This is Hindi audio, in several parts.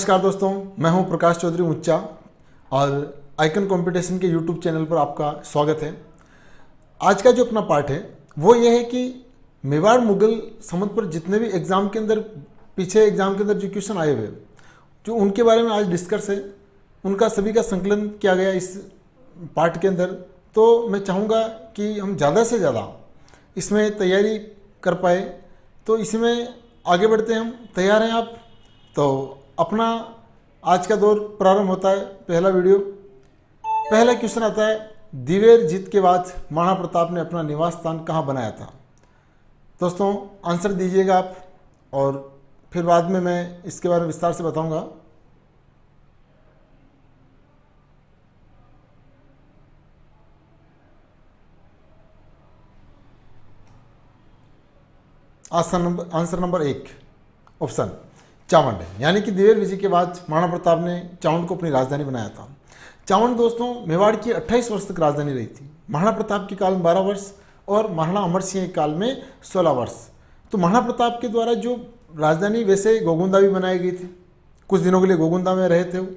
नमस्कार दोस्तों, मैं हूं प्रकाश चौधरी ऊंचा और आइकन कंपटीशन के यूट्यूब चैनल पर आपका स्वागत है। आज का जो अपना पार्ट है वो ये है कि मेवाड़ मुगल संबंध पर जितने भी एग्ज़ाम के अंदर पीछे एग्ज़ाम के अंदर जो क्वेश्चन आए हुए जो उनके बारे में आज डिस्कस है, उनका सभी का संकलन किया गया इस पार्ट के अंदर। तो मैं चाहूँगा कि हम ज़्यादा से ज़्यादा इसमें तैयारी कर पाए, तो इसमें आगे बढ़ते हैं। हम तैयार हैं आप? तो अपना आज का दौर प्रारंभ होता है। पहला वीडियो, पहला क्वेश्चन आता है, दिवेर जीत के बाद महाराणा प्रताप ने अपना निवास स्थान कहाँ बनाया था? दोस्तों आंसर दीजिएगा आप, और फिर बाद में मैं इसके बारे में विस्तार से बताऊंगा। आंसर नंबर 1 ऑप्शन चावंड है, यानी कि दिवेर विजय के बाद महाराणा प्रताप ने चावंड को अपनी राजधानी बनाया था। चावंड दोस्तों मेवाड़ की 28 वर्ष तक राजधानी रही थी। महाराणा प्रताप के काल में 12 वर्ष और महाराणा अमर सिंह के काल में 16 वर्ष। तो महाराणा प्रताप के द्वारा जो राजधानी, वैसे गोगुंदा भी बनाई गई थी, कुछ दिनों के लिए गोगुंदा में रहे थे, वो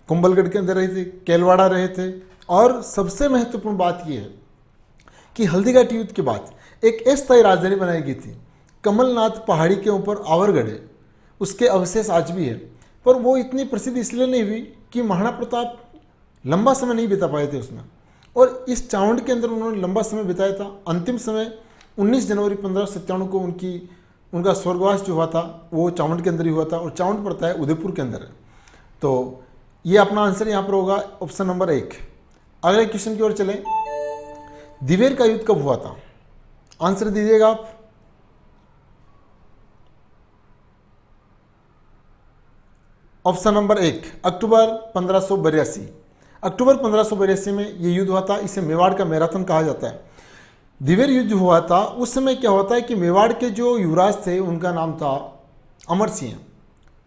कुंभलगढ़ के अंदर रहे थे, केलवाड़ा रहे थे। और सबसे महत्वपूर्ण बात यह है कि हल्दीघाटी युद्ध के बाद एक अस्थायी राजधानी बनाई गई थी, कमलनाथ पहाड़ी के ऊपर आवरगढ़ है, उसके अवशेष आज भी है। पर वो इतनी प्रसिद्ध इसलिए नहीं हुई कि महाराणा प्रताप लंबा समय नहीं बिता पाए थे उसमें, और इस चावंड के अंदर उन्होंने लंबा समय बिताया था। अंतिम समय 19 जनवरी 1597 को उनका स्वर्गवास जो हुआ था वो चावंड के अंदर ही हुआ था, और चावंड पड़ता है उदयपुर के अंदर है। तो ये अपना आंसर यहाँ पर होगा ऑप्शन नंबर 1। अगले क्वेश्चन की ओर चलें, दिवेर का युद्ध कब हुआ था? आंसर दीजिएगा आप। ऑप्शन नंबर 1 अक्टूबर 1582। अक्टूबर 1582 में ये युद्ध हुआ था। इसे मेवाड़ का मैराथन कहा जाता है। दिवेर युद्ध हुआ था उस समय क्या होता है कि मेवाड़ के जो युवराज थे उनका नाम था अमर सिंह।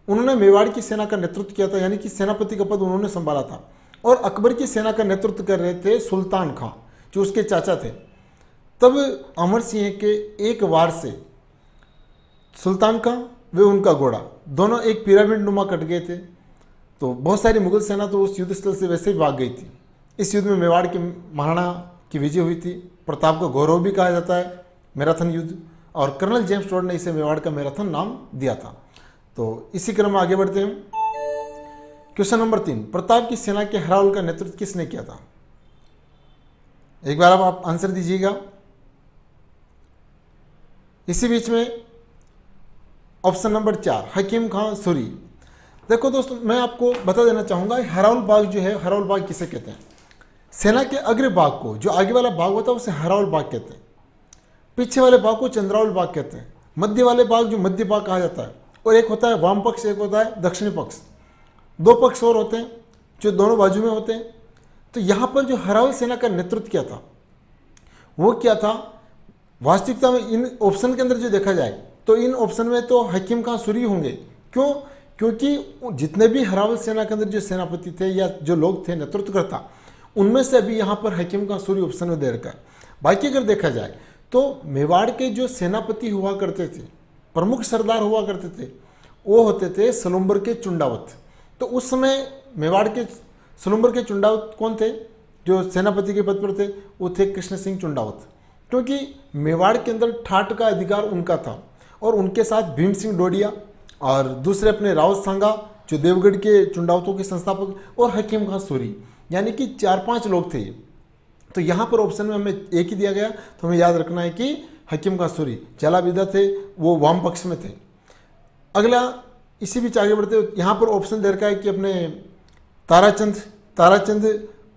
उन्होंने मेवाड़ की सेना का नेतृत्व किया था, यानी कि सेनापति का पद उन्होंने संभाला था। और अकबर की सेना का नेतृत्व कर रहे थे सुल्तान खां, जो उसके चाचा थे। तब अमर सिंह के एक वार से सुल्तान खां वे उनका घोड़ा दोनों एक पिरामिड नुमा कट गए थे। तो बहुत सारी मुगल सेना तो उस युद्ध स्थल से वैसे ही भाग गई थी। इस युद्ध में मेवाड़ के महाराणा की विजय हुई थी। प्रताप का गौरव भी कहा जाता है मैराथन युद्ध, और कर्नल जेम्स टोड ने इसे मेवाड़ का मैराथन नाम दिया था। तो इसी क्रम में आगे बढ़ते हैं। क्वेश्चन नंबर 3, प्रताप की सेना के हरावल का नेतृत्व किसने किया था? एक बार आप आंसर दीजिएगा। इसी बीच में ऑप्शन नंबर 4 हकीम खां सूरी। देखो दोस्तों, मैं आपको बता देना चाहूँगा, हरावल बाग जो है, हरावल बाग किसे कहते हैं? सेना के अग्र भाग को, जो आगे वाला भाग होता है उसे हरावल बाग कहते हैं। पीछे वाले भाग को चंद्रावल बाग कहते हैं। मध्य वाले भाग जो मध्य भाग कहा जाता है, और एक होता है वाम पक्ष, एक होता है दक्षिणी पक्ष। 2 पक्ष और होते हैं जो दोनों बाजू में होते हैं। तो यहाँ पर जो हरावल सेना का नेतृत्व किया था वो क्या था? वास्तविकता में इन ऑप्शन के अंदर जो देखा जाए तो इन ऑप्शन में तो हकीम खां सूरी होंगे। क्यों? क्योंकि जितने भी हरावल सेना के अंदर जो सेनापति थे या जो लोग थे नेतृत्वकर्ता, उनमें से अभी यहाँ पर हकीम खां सूरी ऑप्शन में दे रखा है। बाकी अगर देखा जाए तो मेवाड़ के जो सेनापति हुआ करते थे, प्रमुख सरदार हुआ करते थे, वो होते थे सलुम्बर के चुंडावत। तो उस समय मेवाड़ के सलुम्बर के चुंडावत कौन थे? जो सेनापति के पद पर थे वो थे कृष्ण सिंह चुंडावत। क्योंकि मेवाड़ के अंदर ठाट का अधिकार उनका था, और उनके साथ भीम सिंह डोडिया और दूसरे अपने रावत सांगा जो देवगढ़ के चुंडावतों के संस्थापक, और हकीम खां सूरी, यानी कि 4-5 लोग थे। तो यहाँ पर ऑप्शन में हमें एक ही दिया गया, तो हमें याद रखना है कि हकीम खां सूरी चलाविदा थे, वो वाम पक्ष में थे। अगला इसी बीच आगे बढ़ते, यहाँ पर ऑप्शन दे रखा है कि अपने ताराचंद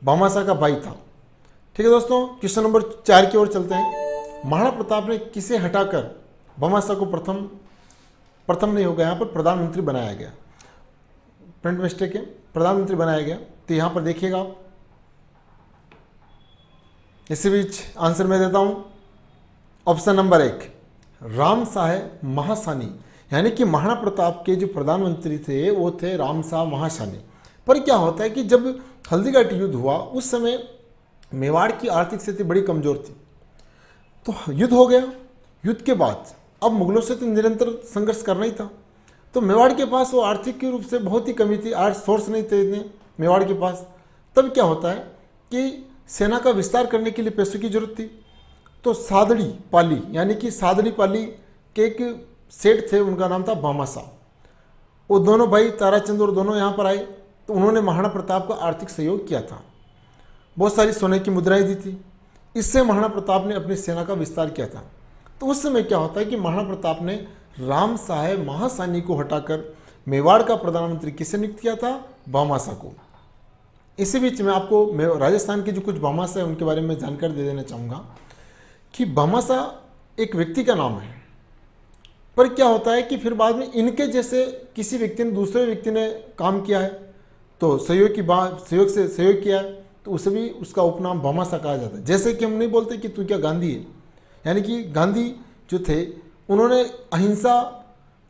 भामाशाह का भाई था। ठीक है दोस्तों, क्वेश्चन नंबर 4 की ओर चलते हैं। महाराणा प्रताप ने किसे हटाकर भामाशाह को प्रथम नहीं होगा, यहाँ पर प्रधानमंत्री बनाया गया? प्रिंट मिस्टेक है, प्रधानमंत्री बनाया गया। तो यहाँ पर देखिएगा आप। इसी बीच आंसर मैं देता हूँ। ऑप्शन नंबर 1 रामशाह महासानी, यानी कि महाराणा प्रताप के जो प्रधानमंत्री थे वो थे रामशाह महासानी। पर क्या होता है कि जब हल्दीघाटी युद्ध हुआ उस समय मेवाड़ की आर्थिक स्थिति बड़ी कमजोर थी। तो युद्ध हो गया। युद्ध के बाद अब मुगलों से तो निरंतर संघर्ष करना ही था। तो मेवाड़ के पास वो आर्थिक रूप से बहुत ही कमी थी, आर्थ सोर्स नहीं थे इतने मेवाड़ के पास। तब क्या होता है कि सेना का विस्तार करने के लिए पैसों की जरूरत थी। तो सादड़ी पाली यानी कि सादड़ी पाली के एक सेठ थे, उनका नाम था भामाशाह। वो दोनों भाई ताराचंद और दोनों यहाँ पर आए, तो उन्होंने महाराणा प्रताप को आर्थिक सहयोग किया था, बहुत सारी सोने की मुद्राएं दी थी। इससे महाराणा प्रताप ने अपनी सेना का विस्तार किया था। तो उस समय क्या होता है कि महाराणा प्रताप ने राम साहेब महासानी को हटाकर मेवाड़ का प्रधानमंत्री किसे नियुक्त किया था? भामाशाह को। इसी बीच में आपको राजस्थान के जो कुछ भामाशाह है उनके बारे में जानकारी दे देना चाहूँगा कि भामाशाह एक व्यक्ति का नाम है, पर क्या होता है कि फिर बाद में इनके जैसे किसी व्यक्ति ने दूसरे व्यक्ति ने काम किया है तो सहयोग से सहयोग किया है, तो उसे भी उसका उपनाम भामाशाह कहा जाता है। जैसे कि हम नहीं बोलते कि तू क्या गांधी है, यानी कि गांधी जो थे उन्होंने अहिंसा,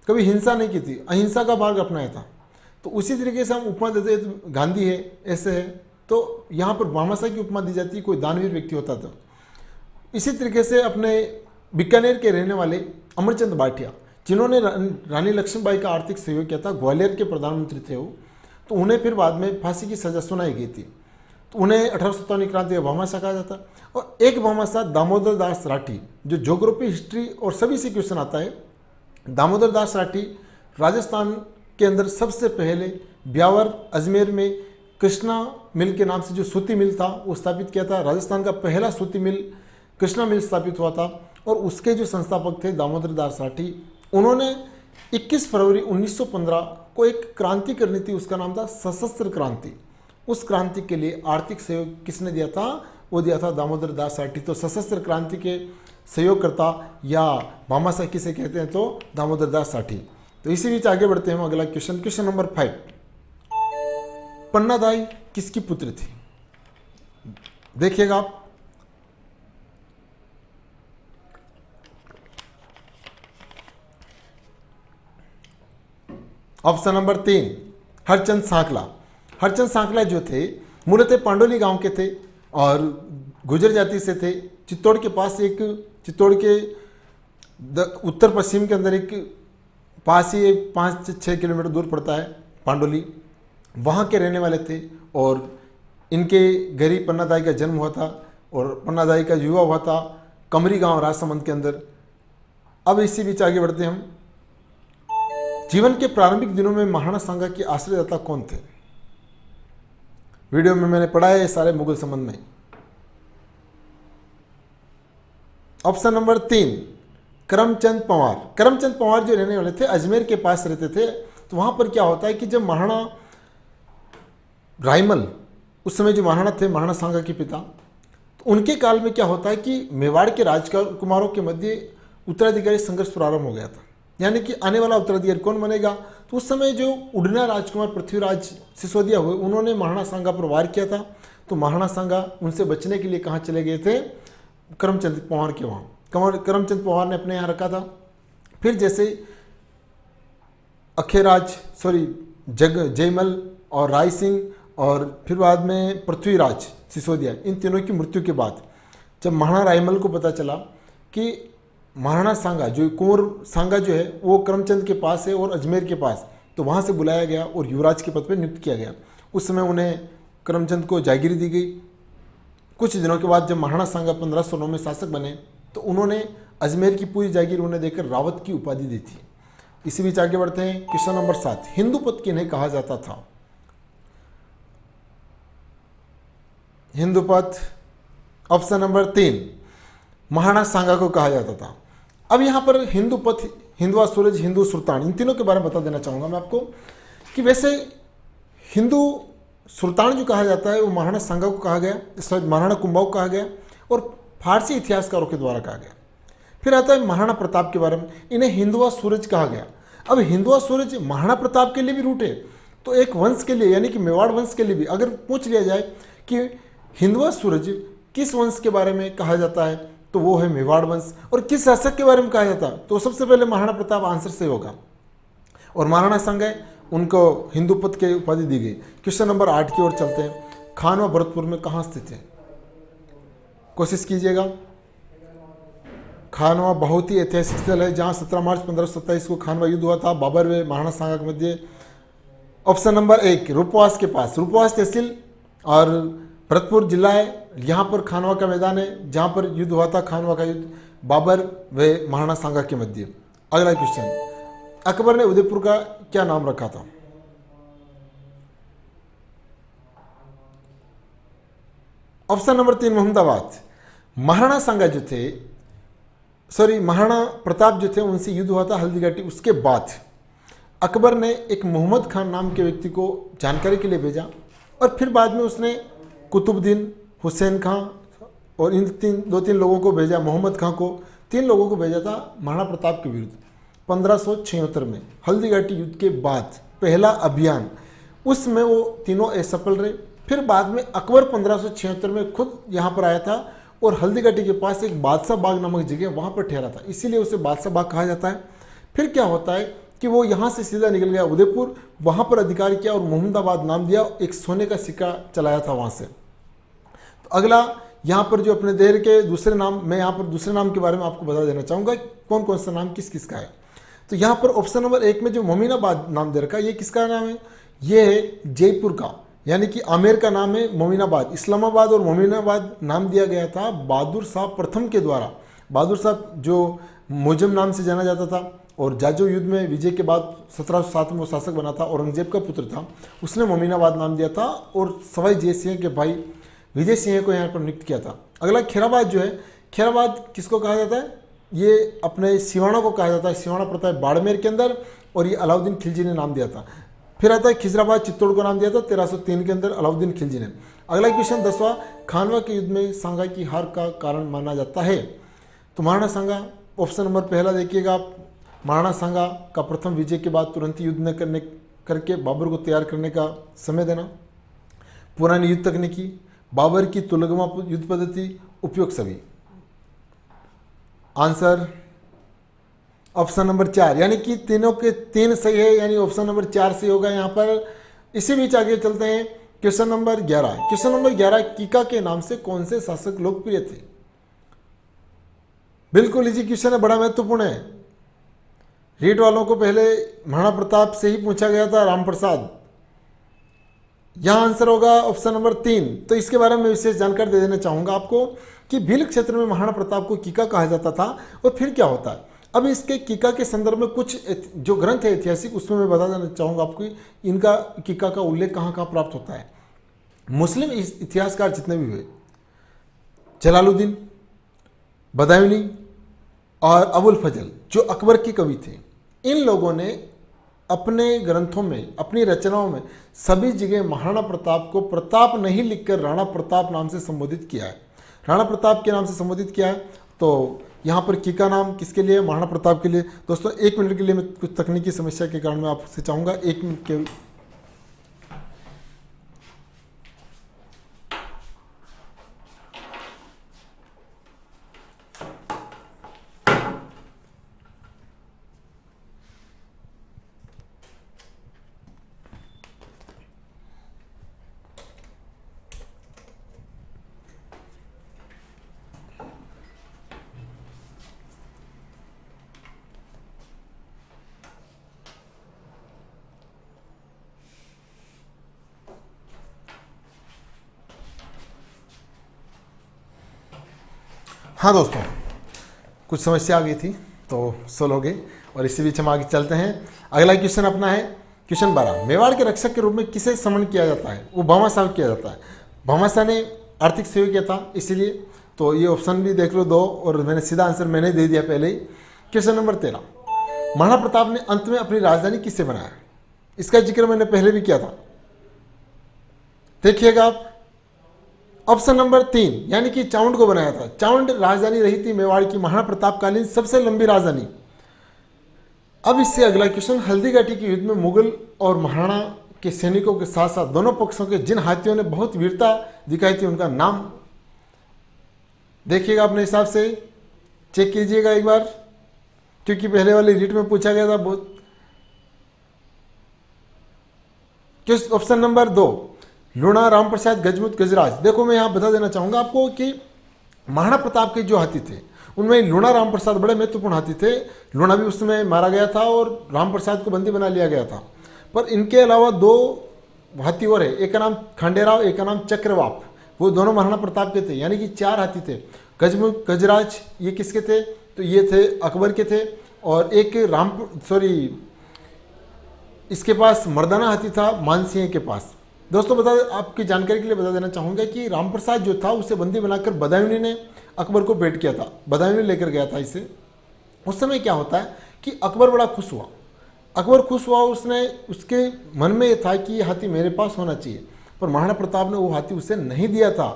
कभी हिंसा नहीं की थी, अहिंसा का मार्ग अपनाया था। तो उसी तरीके से हम उपमा देते हैं, तो गांधी है ऐसे है, तो यहाँ पर भामाशाह की उपमा दी जाती है, कोई दानवीर व्यक्ति होता तो। इसी तरीके से अपने बीकानेर के रहने वाले अमरचंद भाटिया, जिन्होंने रानी लक्ष्मीबाई का आर्थिक सहयोग किया था, ग्वालियर के प्रधानमंत्री थे वो, तो उन्हें फिर बाद में फांसी की सजा सुनाई गई थी, तो उन्हें 1857 क्रांति का भामाशाह कहा जाता। और एक भामाशाह दामोदर दास राठी, जो ज्योग्राफी, हिस्ट्री और सभी से क्वेश्चन आता है। दामोदर दास राठी राजस्थान के अंदर सबसे पहले ब्यावर अजमेर में कृष्णा मिल के नाम से जो सूती मिल था वो स्थापित किया था। राजस्थान का पहला सूती मिल कृष्णा मिल स्थापित हुआ था, और उसके जो संस्थापक थे दामोदर दास राठी, उन्होंने 21 फरवरी 1915 को एक क्रांति करनी थी, उसका नाम था सशस्त्र क्रांति। उस क्रांति के लिए आर्थिक सहयोग किसने दिया था? वो दिया था दामोदर दास राठी। तो सशस्त्र क्रांति के सहयोगकर्ता या भामाशाह किसे कहते हैं? तो दामोदर दास राठी। तो इसी बीच आगे बढ़ते हैं हम अगला क्वेश्चन नंबर 5। पन्नादाई किसकी पुत्री थी? देखिएगा आप, ऑप्शन नंबर 3 हरचंद सांकला। हरचंद सांकला जो थे मूलतः पांडोली गांव के थे और गुजर जाति से थे। चित्तौड़ के पास एक, चित्तौड़ के उत्तर पश्चिम के अंदर एक पास ही 5-6 किलोमीटर दूर पड़ता है पांडोली, वहाँ के रहने वाले थे। और इनके घर ही पन्नादाई का जन्म हुआ था और पन्नादाई का युवा हुआ था कमरी गांव राजसमंद के अंदर। अब इसी बीच आगे बढ़ते हैं हम। जीवन के प्रारंभिक दिनों में महाराणा सांगा के आश्रयदाता कौन थे? वीडियो में मैंने पढ़ा है सारे मुगल संबंध में। Option number 3 Karamchand Panwar. करमचंद पंवार जो रहने वाले थे अजमेर के पास रहते थे। तो वहां पर क्या होता है कि जब महाराणा रायमल, उस समय जो महाराणा थे, महाराणा सांगा के पिता, तो उनके काल में क्या होता है कि मेवाड़ के राजकुमारों के मध्य उत्तराधिकारी संघर्ष प्रारंभ हो गया था, यानी कि आने वाला उत्तराधिकारी कौन बनेगा। तो उस समय जो उड़ना राजकुमार पृथ्वीराज सिसोदिया हुए, उन्होंने महाराणा सांगा पर वार किया था। तो महाराणा सांगा उनसे बचने के लिए कहाँ चले गए थे? करमचंद पंवार के वहाँ। करमचंद पंवार ने अपने यहाँ रखा था। फिर जैसे जयमल और राय सिंह और फिर बाद में पृथ्वीराज सिसोदिया, इन तीनों की मृत्यु के बाद जब महाराणा रायमल को पता चला कि महाराणा सांगा, जो कुंवर सांगा जो है वो करमचंद के पास है और अजमेर के पास, तो वहाँ से बुलाया गया और युवराज के पद पर नियुक्त किया गया। उस समय उन्हें करमचंद को जागीरी दी गई। कुछ दिनों के बाद जब महाराणा सांगा 1509 में शासक बने तो उन्होंने अजमेर की पूरी जागीर उन्हें देकर रावत की उपाधि दी थी। इसी बीच आगे बढ़ते हैं। क्वेश्चन नंबर 7 हिंदूपत किन्हें कहा जाता था? हिंदूपत ऑप्शन नंबर 3 महाराणा सांगा को कहा जाता था। अब यहाँ पर हिंदूपत, हिंदवा सूरज, हिंदू सुल्तान, इन तीनों के बारे में बता देना चाहूँगा मैं आपको कि वैसे हिंदू सुल्तान जो कहा जाता है वो महाराणा सांगा को कहा गया, महाराणा कुंभा को कहा गया और फारसी इतिहासकारों के द्वारा कहा गया। फिर आता है महाराणा प्रताप के बारे में, इन्हें हिंदवा सूरज कहा गया। अब हिंदवा सूरज महाराणा प्रताप के लिए भी रूट है, तो एक वंश के लिए यानी कि मेवाड़ वंश के लिए भी अगर पूछ लिया जाए कि हिंदवा सूरज किस वंश के बारे में कहा जाता है तो वो है मेवाड़ वंश। और किस शासक के बारे में कहा जाता तो सबसे पहले महाराणा प्रताप आंसर से होगा। और महाराणा सांगा उनको हिंदूपत के उपाधि दी गई। क्वेश्चन नंबर 8 की ओर चलते हैं। खानवा भरतपुर में कहाँ स्थित है? कोशिश कीजिएगा। खानवा बहुत ही ऐतिहासिक स्थल है जहाँ 17 मार्च 1527 को खानवा युद्ध हुआ था बाबर व महाराणा सांगा के मध्य। ऑप्शन नंबर 1 रूपवास के पास, रूपवास तहसील और भरतपुर जिला है, यहाँ पर खानवा का मैदान है जहाँ पर युद्ध हुआ था, खानवा का युद्ध बाबर व महाराणा सांगा के मध्य। अगला क्वेश्चन, अकबर ने उदयपुर का क्या नाम रखा था? Option number 3 Mohammadabad. महाराणा सांगा जो थे, महाराणा प्रताप जो थे उनसे युद्ध हुआ था हल्दीघाटी, उसके बाद अकबर ने एक मोहम्मद खान नाम के व्यक्ति को जानकारी के लिए भेजा और फिर बाद में उसने कुतुबुद्दीन, हुसैन खां और इन दो तीन लोगों को भेजा, मोहम्मद खां को, 3 लोगों को भेजा था महाराणा प्रताप के विरुद्ध 1576 में हल्दीघाटी युद्ध के बाद पहला अभियान, उसमें वो तीनों असफल रहे। फिर बाद में अकबर 1576 में खुद यहाँ पर आया था और हल्दीघाटी के पास एक बादशाह बाग नामक जगह वहाँ पर ठहरा था, इसीलिए उसे बादशाह बाग कहा जाता है। फिर क्या होता है कि वो यहाँ से सीधा निकल गया उदयपुर, वहाँ पर अधिकार किया और मोहम्मदाबाद नाम दिया, एक सोने का सिक्का चलाया था वहाँ से। तो अगला यहाँ पर जो अपने देर के दूसरे नाम, मैं यहाँ पर दूसरे नाम के बारे में आपको बता देना चाहूँगा कौन कौन सा नाम किस किस का है। तो यहाँ पर ऑप्शन नंबर 1 में जो मोमिनाबाद नाम दे रखा है, ये किसका नाम है? ये है जयपुर का, यानी कि आमेर का नाम है मोमिनाबाद। इस्लामाबाद और मोमिनाबाद नाम दिया गया था बहादुर शाह प्रथम के द्वारा। बहादुर शाह जो मुजम नाम से जाना जाता था और जाजो युद्ध में विजय के बाद 1707 में वो शासक बना था, औरंगजेब का पुत्र था, उसने मोमिनाबाद नाम दिया था और सवाई जय सिंह के भाई विजय सिंह को यहाँ पर नियुक्त किया था। अगला खैराबाद जो है, खैराबाद किसको कहा जाता है? ये अपने सिवाना को कहा जाता है, सिवाना पड़ता है बाड़मेर के अंदर और ये अलाउद्दीन खिलजी ने नाम दिया था। फिर आता है खिजराबाद, चित्तौड़ को नाम दिया था 1303 के अंदर अलाउद्दीन खिलजी ने। अगला क्वेश्चन 10वां, खानवा के युद्ध में सांगा की हार का कारण माना जाता है? तो महाराणा सांगा, ऑप्शन नंबर पहला देखिएगा आप, महाराणा सांगा का प्रथम विजय के बाद तुरंत युद्ध न करके बाबर को तैयार करने का समय देना, पुरानी युद्ध तकनीकी, बाबर की तुलगमा युद्ध पद्धति, उपयोग सभी। आंसर ऑप्शन नंबर 4, यानी कि तीनों के 3 सही है, यानी ऑप्शन नंबर 4 सही होगा यहाँ पर। इसी बीच आगे चलते हैं क्वेश्चन नंबर 11। क्वेश्चन नंबर 11, कीका के नाम से कौन से शासक लोकप्रिय थे? बिल्कुल इजी क्वेश्चन है, बड़ा महत्वपूर्ण है। रीट वालों को पहले महाराणा प्रताप से ही पूछा गया था, राम प्रसाद। यहाँ आंसर होगा ऑप्शन नंबर 3। तो इसके बारे में विशेष जानकारी दे देना चाहूँगा आपको कि भील क्षेत्र में महाराणा प्रताप को कीका कहा जाता था। और फिर क्या होता है, अब इसके कीका के संदर्भ में कुछ जो ग्रंथ है ऐतिहासिक, उसमें मैं बता देना चाहूँगा आपको इनका कीका का उल्लेख कहाँ कहाँ प्राप्त होता है। मुस्लिम इतिहासकार जितने भी हुए, जलालुद्दीन, बदायूनी और अबुल फजल जो अकबर के कवि थे, इन लोगों ने अपने ग्रंथों में, अपनी रचनाओं में सभी जगह महाराणा प्रताप को प्रताप नहीं लिखकर राणा प्रताप नाम से संबोधित किया है, राणा प्रताप के नाम से संबोधित किया है। तो यहाँ पर कीका नाम किसके लिए? महाराणा प्रताप के लिए। दोस्तों 1 मिनट के लिए मैं कुछ तकनीकी समस्या के कारण मैं आपसे चाहूँगा 1 मिनट के। हाँ दोस्तों, कुछ समस्या आ गई थी तो सोल्व हो गई और इसी बीच हम आगे चलते हैं। अगला क्वेश्चन अपना है क्वेश्चन 12, मेवाड़ के रक्षक के रूप में किसे समन किया जाता है? वो भामाशाह किया जाता है। भामाशाह ने आर्थिक सहयोग किया था, इसीलिए तो ये ऑप्शन भी देख लो 2 और मैंने सीधा आंसर मैंने दे दिया पहले ही। क्वेश्चन नंबर 13, महाराणा प्रताप ने अंत में अपनी राजधानी किससे बनाया? इसका जिक्र मैंने पहले भी किया था, देखिएगा आप। ऑप्शन नंबर 3, यानी कि चाउंड को बनाया था। चाउंड राजधानी रही थी मेवाड़ की महाराणा प्रतापकालीन सबसे लंबी राजधानी। अब इससे अगला क्वेश्चन, हल्दीघाटी के युद्ध में मुगल और महाराणा के सैनिकों के साथ साथ दोनों पक्षों के जिन हाथियों ने बहुत वीरता दिखाई थी उनका नाम देखिएगा, अपने हिसाब से चेक कीजिएगा एक बार, क्योंकि पहले वाले रीट में पूछा गया था बहुत। ऑप्शन नंबर 2, लूणा, रामप्रसाद, गजमुत, गजराज। देखो मैं यहाँ बता देना चाहूँगा आपको कि महाराणा प्रताप के जो हाथी थे उनमें लूणा राम प्रसाद बड़े महत्वपूर्ण हाथी थे। लूणा भी उस समय मारा गया था और राम प्रसाद को बंदी बना लिया गया था। पर इनके अलावा दो हाथी और है, एक का नाम खंडेराव, एक का नाम चक्रवाप। वो दोनों महाराणा प्रताप के थे, यानी कि 4 हाथी थे। गजमुख गजराज ये किसके थे? तो ये थे अकबर के थे। और एक इसके पास मर्दाना हाथी था मानसिंह के पास। दोस्तों आपकी जानकारी के लिए बता देना चाहूँगा कि राम प्रसाद जो था उसे बंदी बनाकर बदायूनी ने अकबर को भेंट किया था, बदायूनी लेकर गया था इसे। उस समय क्या होता है कि अकबर बड़ा खुश हुआ। अकबर खुश हुआ, उसके मन में ये था कि ये हाथी मेरे पास होना चाहिए, पर महाराणा प्रताप ने वो हाथी उसे नहीं दिया था।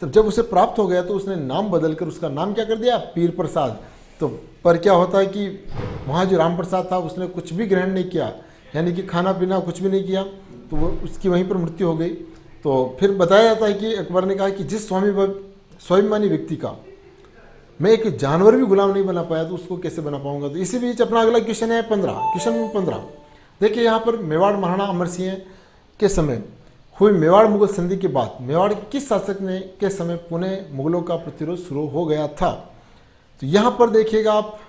तब जब उसे प्राप्त हो गया तो उसने नाम बदलकर उसका नाम क्या कर दिया? पीर प्रसाद। तो पर क्या होता है कि वहाँ जो राम प्रसाद था उसने कुछ भी ग्रहण नहीं किया, यानी कि खाना पीना कुछ भी नहीं किया, तो वो उसकी वहीं पर मृत्यु हो गई। तो फिर बताया जाता है कि अकबर ने कहा कि जिस स्वाभिमानी व्यक्ति का मैं एक जानवर भी गुलाम नहीं बना पाया तो उसको कैसे बना पाऊंगा। तो इसी बीच अपना अगला क्वेश्चन है 15, क्वेश्चन 15। देखिए यहाँ पर मेवाड़ महाराणा अमर सिंह के समय हुई मेवाड़ मुगल संधि के बाद मेवाड़ के किस शासक ने के समय पुणे मुगलों का प्रतिरोध शुरू हो गया था? तो यहाँ पर देखिएगा, आप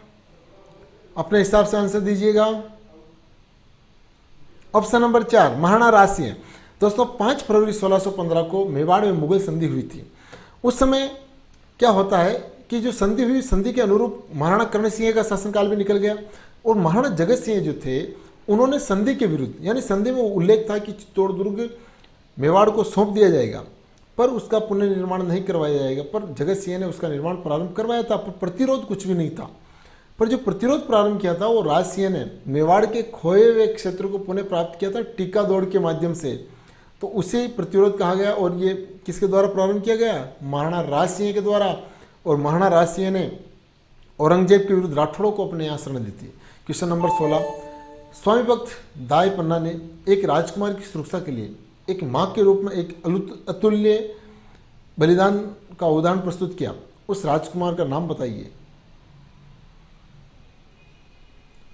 अपने हिसाब से आंसर दीजिएगा। Option number 4 Maharana Raj Singh. दोस्तों 5 फरवरी 1615 को मेवाड़ में मुगल संधि हुई थी। उस समय क्या होता है कि जो संधि हुई, संधि के अनुरूप महाराणा कर्ण सिंह का शासनकाल भी निकल गया और महाराणा जगत सिंह जो थे उन्होंने संधि के विरुद्ध, यानी संधि में उल्लेख था कि चित्तौड़ दुर्ग मेवाड़ को सौंप दिया जाएगा पर उसका पुनर्निर्माण नहीं करवाया जाएगा, पर जगत सिंह ने उसका निर्माण प्रारंभ करवाया था, पर प्रतिरोध कुछ भी नहीं था। पर जो प्रतिरोध प्रारंभ किया था वो राज सिंह ने मेवाड़ के खोए हुए क्षेत्र को पुनः प्राप्त किया था टीका दौड़ के माध्यम से, तो उसे प्रतिरोध कहा गया। और ये किसके द्वारा प्रारंभ किया गया? महाराणा राज सिंह के द्वारा। और महाराणा राज सिंह ने औरंगजेब के विरुद्ध राठौड़ों को अपने यहाँ शरण दी थी। क्वेश्चन नंबर 16, स्वामी भक्त दाई पन्ना ने एक राजकुमार की सुरक्षा के लिए एक माँ के रूप में एक अतुल्य बलिदान का उदाहरण प्रस्तुत किया। उस राजकुमार का नाम बताइए।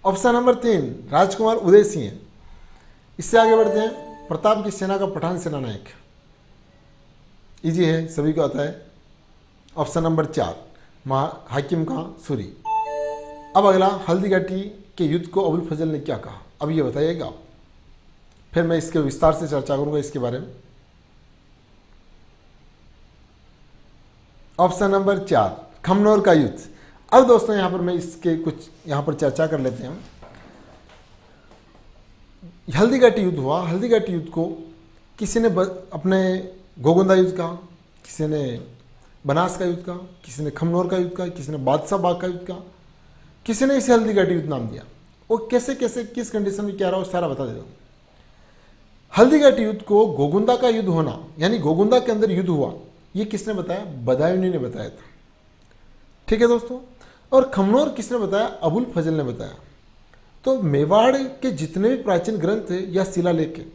ऑप्शन नंबर 3 राजकुमार उदय सिंह। इससे आगे बढ़ते हैं, प्रताप की सेना का पठान सेनानायक। इजी है, सभी को आता है। ऑप्शन नंबर 4 हाकिम खां सूरी। अब अगला, हल्दी घाटी के युद्ध को अबुल फजल ने क्या कहा? अब ये बताइएगा, फिर मैं इसके विस्तार से चर्चा करूंगा इसके बारे में। ऑप्शन नंबर 4 खमनोर का युद्ध। अब दोस्तों यहाँ पर मैं इसके कुछ यहाँ पर चर्चा कर लेते हैं। हल्दी घाटी युद्ध हुआ। हल्दी घाटी युद्ध को किसी ने अपने गोगुंदा युद्ध कहा, किसी ने बनास का युद्ध कहा, किसी ने खमनोर का युद्ध कहा, किसी ने बादशाह बाग का युद्ध कहा, किसी ने इसे हल्दी घाटी युद्ध नाम दिया। और कैसे कैसे किस कंडीशन में क्या रहा सारा बता देता हूँ। हल्दी घाटी युद्ध को गोगुंदा का युद्ध होना, यानी गोगुंदा के अंदर युद्ध हुआ, ये किसने बताया? बदायूनी ने बताया था। ठीक है दोस्तों। और खमनोर किसने बताया? अबुल फजल ने बताया। तो मेवाड़ के जितने भी प्राचीन ग्रंथ या शिलालेख है,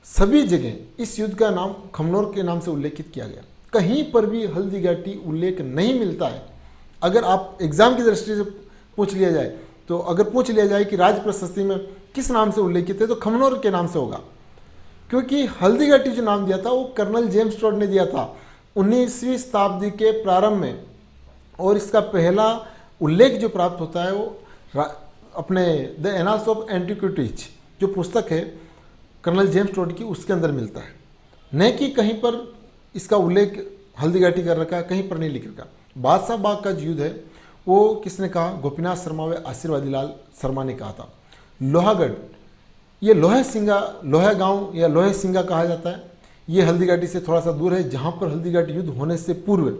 सभी जगह इस युद्ध का नाम खमनोर के नाम से उल्लेखित किया गया। कहीं पर भी हल्दी घाटी उल्लेख नहीं मिलता है। अगर आप एग्जाम की दृष्टि से पूछ लिया जाए, तो अगर पूछ लिया जाए कि राज प्रशस्ति में किस नाम से उल्लेखित है, तो खमनोर के नाम से होगा, क्योंकि हल्दी घाटी जो नाम दिया था वो कर्नल जेम्स टॉड ने दिया था 19वीं शताब्दी के प्रारंभ में। और इसका पहला उल्लेख जो प्राप्त होता है वो अपने द एनाल्स ऑफ एंटिक्विटीज जो पुस्तक है कर्नल जेम्स टॉड की, उसके अंदर मिलता है। न कि कहीं पर इसका उल्लेख हल्दी घाटी कर रखा है, कहीं पर नहीं लिख रखा। बादशाह बाग का युद्ध है वो किसने कहा? गोपीनाथ शर्मा व आशीर्वादी लाल शर्मा ने कहा था। लोहागढ़, ये लोहा गांव या लोहे सिंगा कहा जाता है। ये हल्दी घाटी से थोड़ा सा दूर है, जहाँ पर हल्दी घाटी युद्ध होने से पूर्व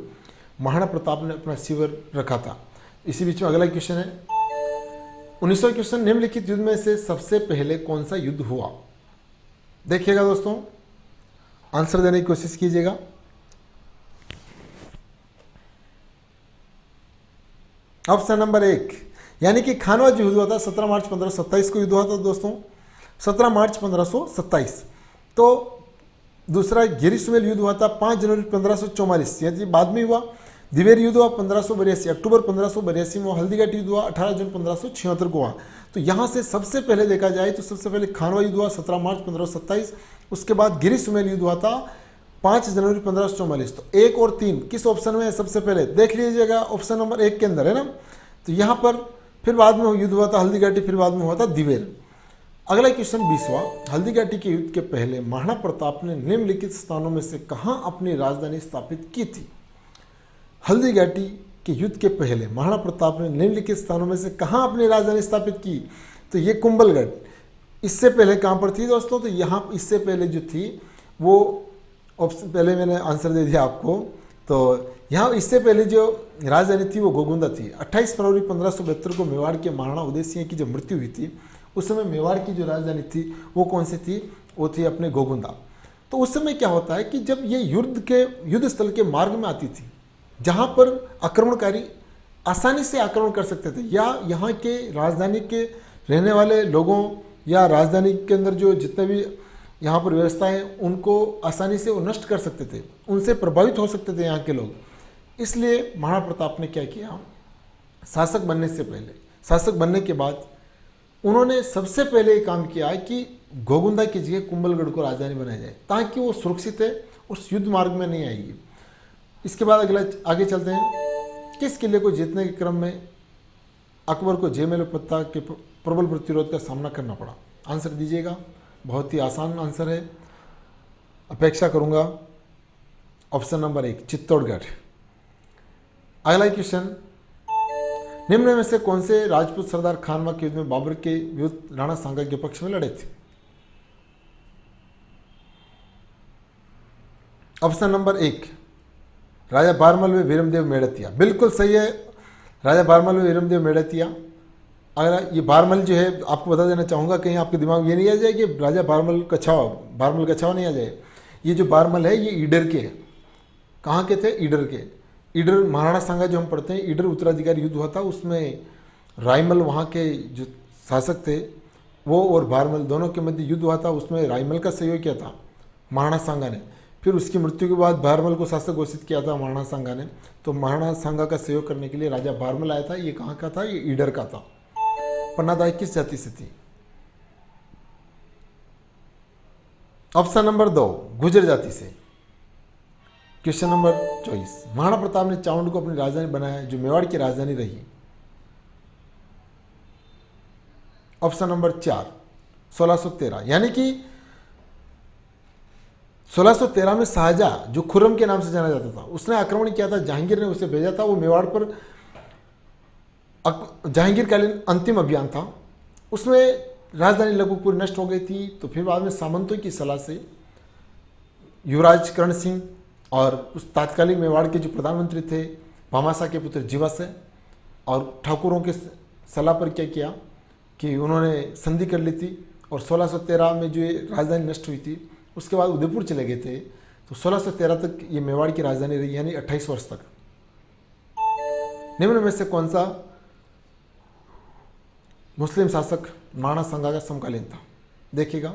महाराणा प्रताप ने अपना शिविर रखा था। इसी बीच में अगला क्वेश्चन है 19वां क्वेश्चन, निम्नलिखित युद्ध में से सबसे पहले कौन सा युद्ध हुआ? देखिएगा दोस्तों, आंसर देने की कोशिश कीजिएगा। ऑप्शन नंबर 1 यानी कि खानवा जो युद्ध हुआ था 17 मार्च 1527 को युद्ध हुआ था दोस्तों, 17 मार्च 1527। तो दूसरा गिरी सुमेल युद्ध हुआ था 5 जनवरी 1544, यानी बाद में हुआ। दिवेर युद्ध हुआ 1582, अक्टूबर 1582 में। हल्दी घाटी युद्ध हुआ 18 जून 1576 को हुआ। तो यहाँ से सबसे पहले देखा जाए तो सबसे पहले खानवा युद्ध हुआ 17 मार्च 1527। उसके बाद गिरी सुमेल युद्ध हुआ था 5 जनवरी 1544। तो 1 और 3 किस ऑप्शन में है? सबसे पहले देख लीजिएगा ऑप्शन नंबर 1 के अंदर है ना। तो यहाँ पर फिर बाद में युद्ध हुआ था हल्दी घाटी, फिर बाद में हुआ था दिवेर। अगला क्वेश्चन 20वां, हल्दी घाटी के युद्ध के पहले महाराणा प्रताप ने निम्नलिखित स्थानों में से कहाँ अपनी राजधानी स्थापित की थी? हल्दी घाटी के युद्ध के पहले महाराणा प्रताप ने निम्नलिखित स्थानों में से कहाँ अपनी राजधानी स्थापित की? तो ये कुंभलगढ़। इससे पहले कहाँ पर थी दोस्तों? तो यहाँ इससे पहले जो थी वो ऑप्शन, पहले मैंने आंसर दे दिया आपको। तो यहाँ इससे पहले जो राजधानी थी वो गोगुंदा थी। 28 फरवरी 1572 को मेवाड़ के महाराणा उदय सिंह की जब मृत्यु हुई थी, उस समय मेवाड़ की जो राजधानी थी वो कौन सी थी? वो थी अपने गोगुंदा। तो उस समय क्या होता है कि जब ये युद्ध स्थल के मार्ग में आती थी, जहाँ पर आक्रमणकारी आसानी से आक्रमण कर सकते थे, या यहाँ के राजधानी के रहने वाले लोगों या राजधानी के अंदर जो जितने भी यहाँ पर व्यवस्था है उनको आसानी से वो नष्ट कर सकते थे, उनसे प्रभावित हो सकते थे यहाँ के लोग। इसलिए महाराणा प्रताप ने क्या किया, शासक बनने से पहले, शासक बनने के बाद उन्होंने सबसे पहले ये काम किया कि गोगुंदा की जगह कुंभलगढ़ को राजधानी बनाया जाए, ताकि वो सुरक्षित है, उस युद्ध मार्ग में नहीं आएगी। इसके बाद अगला आगे चलते हैं। किस किले को जीतने के क्रम में अकबर को जयमल पत्ता के प्रबल प्रतिरोध का सामना करना पड़ा? आंसर दीजिएगा, बहुत ही आसान आंसर है, अपेक्षा करूंगा। Option number 1 Chittorgarh. अगला क्वेश्चन, निम्न में से कौन से राजपूत सरदार खानवा के युद्ध में बाबर के विरुद्ध राणा सांगा के पक्ष में लड़े थे? ऑप्शन नंबर 1 राजा बारमल व वीरमदेव मेड़तिया। बिल्कुल सही है, राजा बारमल व वीरमदेव मेड़तिया। अगर ये बारमल जो है, आपको बता देना चाहूँगा, कहीं आपके दिमाग में ये नहीं आ जाए कि राजा बारमल कछावा नहीं आ जाए। ये जो बारमल है ये ईडर के, कहाँ के थे? ईडर के। ईडर महाराणा सांगा जो हम पढ़ते हैं, ईडर उत्तराधिकारी युद्ध हुआ था, उसमें रायमल वहाँ के जो शासक थे वो और बारमल दोनों के मध्य युद्ध हुआ था। उसमें रायमल का सहयोग किया था महाराणा सांगा ने। फिर उसकी मृत्यु के बाद बारमल को शासक घोषित किया था महाराणा सांगा ने। तो महाराणा सांगा का सहयोग करने के लिए राजा बारमल आया था। ये कहाँ का था? ये ईडर का था। पन्नादाई किस जाति से थी? ऑप्शन नंबर 2 गुर्जर जाति से। क्वेश्चन नंबर 24, महाराणा प्रताप ने चावंड को अपनी राजधानी बनाया जो मेवाड़ की राजधानी रही? Option number 4 1613। यानी कि 1613 में शाहजहां, जो खुर्रम के नाम से जाना जाता था, उसने आक्रमण किया था। जहांगीर ने उसे भेजा था। वो मेवाड़ पर जहांगीरकालीन अंतिम अभियान था। उसमें राजधानी लगभग पूरी नष्ट हो गई थी। तो फिर बाद में सामंतों की सलाह से युवराज करण सिंह और उस तात्कालिक मेवाड़ के जो प्रधानमंत्री थे भामाशाह के पुत्र जीवाशय और ठाकुरों के सलाह पर क्या किया कि उन्होंने संधि कर ली थी। और 1613 में जो ये राजधानी नष्ट हुई थी, उसके बाद उदयपुर चले गए थे। तो 1613 तक ये मेवाड़ की राजधानी रही, यानी 28 वर्ष तक। निम्न में से कौन सा मुस्लिम शासक महाराणा सांगा का समकालीन था? देखिएगा,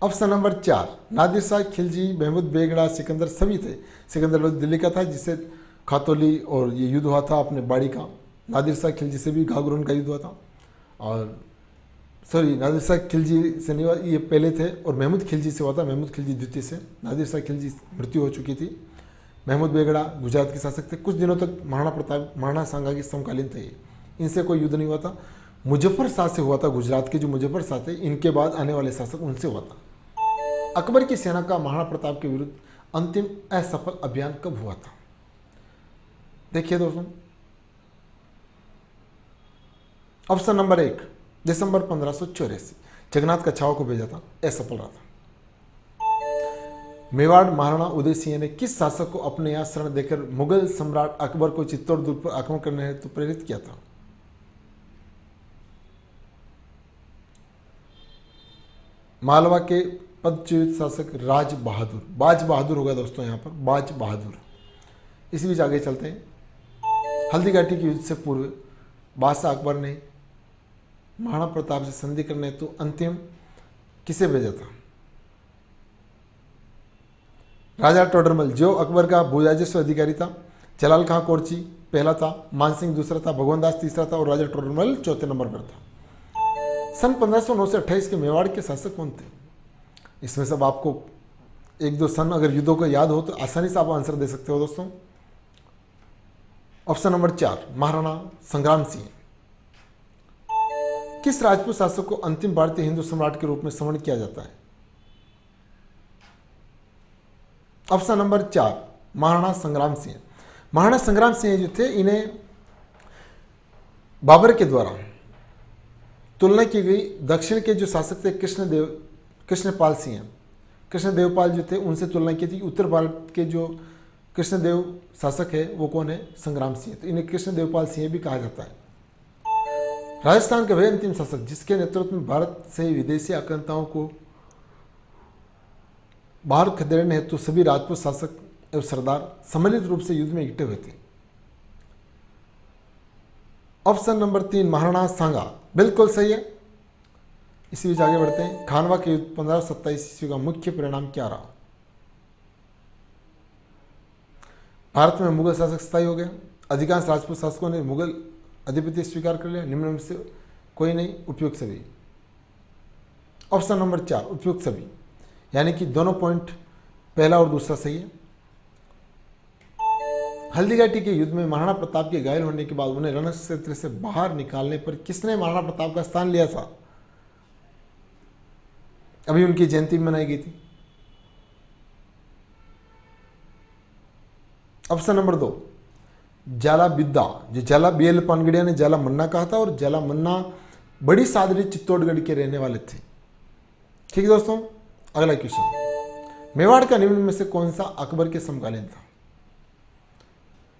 ऑप्शन नंबर 4 नादिर शाह खिलजी, महमूद बेगड़ा, सिकंदर सभी थे। सिकंदर लोधी दिल्ली का था, जिससे खातौली और ये युद्ध हुआ था अपने बाड़ी का। नादिर शाह खिलजी से भी घाघरून का युद्ध हुआ था। और नादिर शाह खिलजी से नहीं हुआ, ये पहले थे। और महमूद खिलजी से हुआ था, महमूद खिलजी द्वितीय से। नादिर शाह खिलजी मृत्यु हो चुकी थी। महमूद बेगड़ा गुजरात के शासक थे। कुछ दिनों तक महाराणा सांगा के समकालीन थे। इनसे कोई युद्ध नहीं हुआ था। मुजफ्फर शाह से हुआ था, गुजरात के जो मुजफ्फर शाह थे, इनके बाद आने वाले शासक उनसे हुआ था। अकबर की सेना का महाराणा प्रताप के विरुद्ध अंतिम असफल अभियान कब हुआ था? देखिए दोस्तों, ऑप्शन नंबर 1 दिसंबर 1584। जगन्नाथ कछावा को भेजा था, असफल रहा था। मेवाड़ महाराणा उदय सिंह ने किस शासक को अपने यहाँ शरण देकर मुगल सम्राट अकबर को चित्तौड़ दुर्ग पर आक्रमण करने हेतु प्रेरित किया था? मालवा के पदच्युत शासक राज बहादुर, बाज बहादुर होगा दोस्तों, यहाँ पर बाज बहादुर। इसी बीच आगे चलते हैं। हल्दी घाटी के युद्ध से पूर्व बादशाह अकबर ने महाराणा प्रताप से संधि करने हेतु अंतिम किसे भेजा था? राजा टोडरमल, जो अकबर का भूराजस्व अधिकारी था। जलाल खां कोरची पहला था, मानसिंह दूसरा था, भगवान दास तीसरा था और राजा टोडरमल चौथे नंबर पर था। सन 1509 से 28 के मेवाड़ के शासक कौन थे? इसमें सब आपको एक दो सन अगर युद्धों को याद हो तो आसानी से आप आंसर दे सकते हो दोस्तों। ऑप्शन नंबर 4 महाराणा संग्राम सिंह। किस राजपूत शासक को अंतिम भारतीय हिंदू सम्राट के रूप में स्मरण किया जाता है? ऑप्शन नंबर 4 महाराणा संग्राम सिंह। महाराणा संग्राम सिंह जो थे, इन्हें बाबर के द्वारा तुलना की गई दक्षिण के जो शासक थे कृष्णपाल सिंह, कृष्णदेवपाल जो थे उनसे तुलना की थी। उत्तर भारत के जो कृष्णदेव शासक है वो कौन है? संग्राम सिंह। तो इन्हें कृष्णदेवपाल सिंह भी कहा जाता है। राजस्थान के वह अंतिम शासक जिसके नेतृत्व में भारत से विदेशी आक्रांताओं को बाहर खदेड़ने हेतु सभी राजपूत शासक एवं सरदार सम्मिलित रूप से युद्ध में इकट्ठे हुए थे। ऑप्शन नंबर 3 महाराणा सांगा बिल्कुल सही है। इसी बीच आगे बढ़ते हैं। खानवा के युद्ध 1527 ईस्वी का मुख्य परिणाम क्या रहा? भारत में मुगल शासक स्थायी हो गए। अधिकांश राजपूत शासकों ने मुगल अधिपति स्वीकार कर लिया। निम्न में से कोई नहीं, उपयुक्त सभी। ऑप्शन नंबर 4 उपयुक्त सभी, यानी कि दोनों पॉइंट पहला और दूसरा सही है। हल्दीघाटी के युद्ध में महाराणा प्रताप के घायल होने के बाद उन्हें रण क्षेत्र से बाहर निकालने पर किसने महाराणा प्रताप का स्थान लिया था? अभी उनकी जयंती भी मनाई गई थी। ऑप्शन नंबर 2 जाला बिद्दा, जो जाला बीएल पानगड़िया ने जाला मन्ना कहा था, और जाला मन्ना बड़ी सादरी चित्तौड़गढ़ के रहने वाले थे। ठीक है दोस्तों, अगला क्वेश्चन। मेवाड़ का निम्न में से कौन सा अकबर के समकालीन था?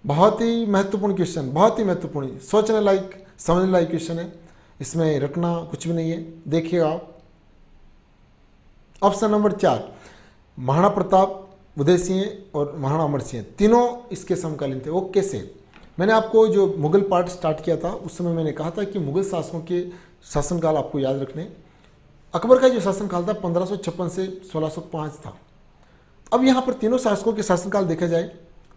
बहुत ही महत्वपूर्ण क्वेश्चन, बहुत ही महत्वपूर्ण, सोचने लायक समझने लायक क्वेश्चन है। इसमें रटना कुछ भी नहीं है, देखिएगा आप। ऑप्शन नंबर 4 महाराणा प्रताप, उदय सिंह और महाराणा अमर सिंह तीनों इसके समकालीन थे। वो कैसे? मैंने आपको जो मुगल पार्ट स्टार्ट किया था उस समय मैंने कहा था कि मुगल शासकों के शासनकाल आपको याद रखने। अकबर का जो शासनकाल था 1556 से 1605 था। अब यहाँ पर तीनों शासकों के शासनकाल देखा जाए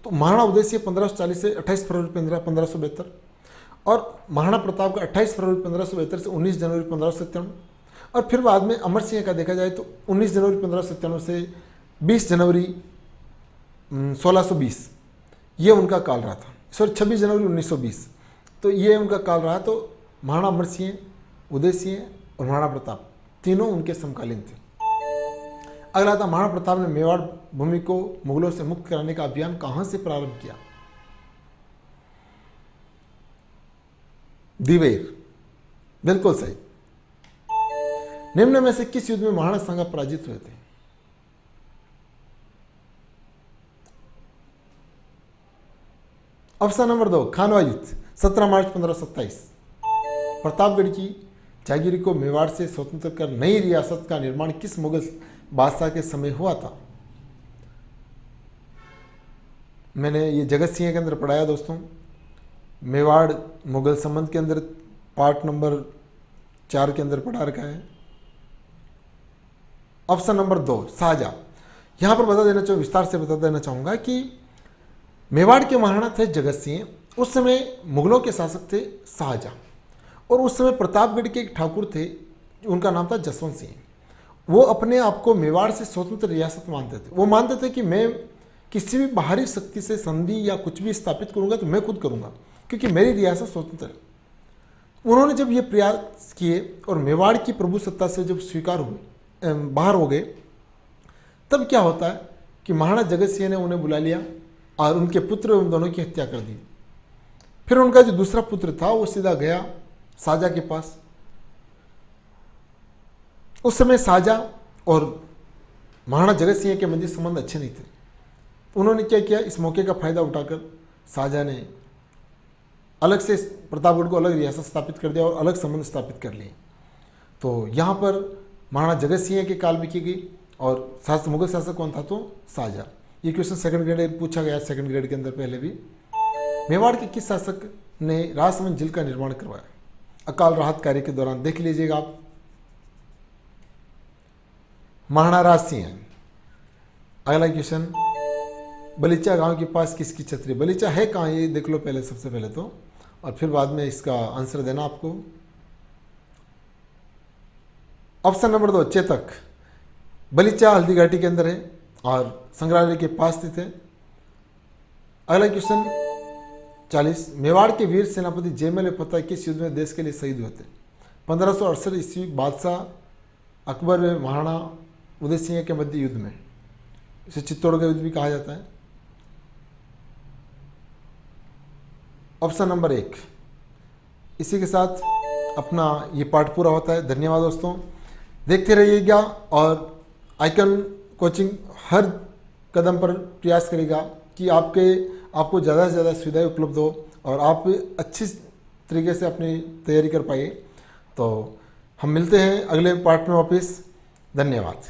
तो महाराणा उदय सिंह 1540 से 28 फरवरी 1572 और महाराणा प्रताप का 28 फरवरी 1572 से 19 जनवरी 1597, और फिर बाद में अमर सिंह का देखा जाए तो 19 जनवरी 1597 से 20 जनवरी 1620 ये उनका काल रहा था। सॉरी 26 जनवरी 1920 तो ये उनका काल रहा। तो महाराणा अमर सिंह, उदय सिंह और महाराणा प्रताप तीनों उनके समकालीन थे। अगला था महाराणा प्रताप ने मेवाड़ भूमि को मुगलों से मुक्त कराने का अभियान कहां से प्रारंभ किया? दिवेर, बिल्कुल सही। निम्न में से किस युद्ध में महाराणा सांगा पराजित हुए थे? ऑप्शन नंबर 2 खानवा युद्ध 17 मार्च 1527। प्रतापगढ़ की जागीरी को मेवाड़ से स्वतंत्र कर नई रियासत का निर्माण किस मुगल बादशाह के समय हुआ था? मैंने ये जगत सिंह के अंदर पढ़ाया दोस्तों। मेवाड़ मुगल संबंध के अंदर पार्ट नंबर 4 के अंदर पढ़ा रखा है। Option number 2 Shahjahan. यहां पर बता देना चाहूँ, विस्तार से बता देना चाहूंगा कि मेवाड़ के महाराणा थे जगत सिंह, उस समय मुगलों के शासक थे शाहजहां, और उस समय प्रतापगढ़ के एक ठाकुर थे उनका नाम था जसवंत सिंह। वो अपने आप को मेवाड़ से स्वतंत्र रियासत मानते थे। वो मानते थे कि मैं किसी भी बाहरी शक्ति से संधि या कुछ भी स्थापित करूंगा तो मैं खुद करूंगा, क्योंकि मेरी रियासत स्वतंत्र है। उन्होंने जब ये प्रयास किए और मेवाड़ की प्रभु सत्ता से जब स्वीकार हुए, बाहर हो गए, तब क्या होता है कि महाराणा जगत सिंह ने उन्हें बुला लिया और उनके पुत्र उन दोनों की हत्या कर दी। फिर उनका जो दूसरा पुत्र था वो सीधा गया शाहजहां के पास। उस समय शाहजहां और महाराणा जगत सिंह के मध्य संबंध अच्छे नहीं थे। उन्होंने क्या किया, इस मौके का फायदा उठाकर शाहजहां ने अलग से प्रतापगढ़ को अलग रियासत स्थापित कर दिया और अलग संबंध स्थापित कर लिए। तो यहाँ पर महाराणा जगत सिंह के काल में की गई और मुगल शासक कौन था? तो शाहजहां। ये क्वेश्चन सेकंड ग्रेड पूछा गया, सेकंड ग्रेड के अंदर पहले भी। मेवाड़ के किस शासक ने राजसमंद झील का निर्माण करवाया अकाल राहत कार्य के दौरान? देख लीजिएगा आप। महाराणा राज सिंह। अगला क्वेश्चन, बलीचा गांव के पास किसकी छतरी? बलीचा है कहाँ ये देख लो पहले, सबसे पहले तो, और फिर बाद में इसका आंसर देना आपको। Option number 2 Chetak. बलीचा हल्दीघाटी के अंदर है और संग्रहालय के पास स्थित है। अगला क्वेश्चन 40, मेवाड़ के वीर सेनापति जयमल फतेह किस युद्ध में देश के लिए शहीद हुए थे? 1568 ईस्वी बादशाह अकबर व महाराणा उदय सिंह के मध्य युद्ध में, इसे चित्तौड़ का युद्ध भी कहा जाता है। Option number 1। इसी के साथ अपना ये पाठ पूरा होता है। धन्यवाद दोस्तों, देखते रहिएगा और आइकन कोचिंग हर कदम पर प्रयास करेगा कि आपको ज़्यादा से ज़्यादा सुविधाएं उपलब्ध हो और आप अच्छी तरीके से अपनी तैयारी कर पाइए। तो हम मिलते हैं अगले पार्ट में वापस। धन्यवाद।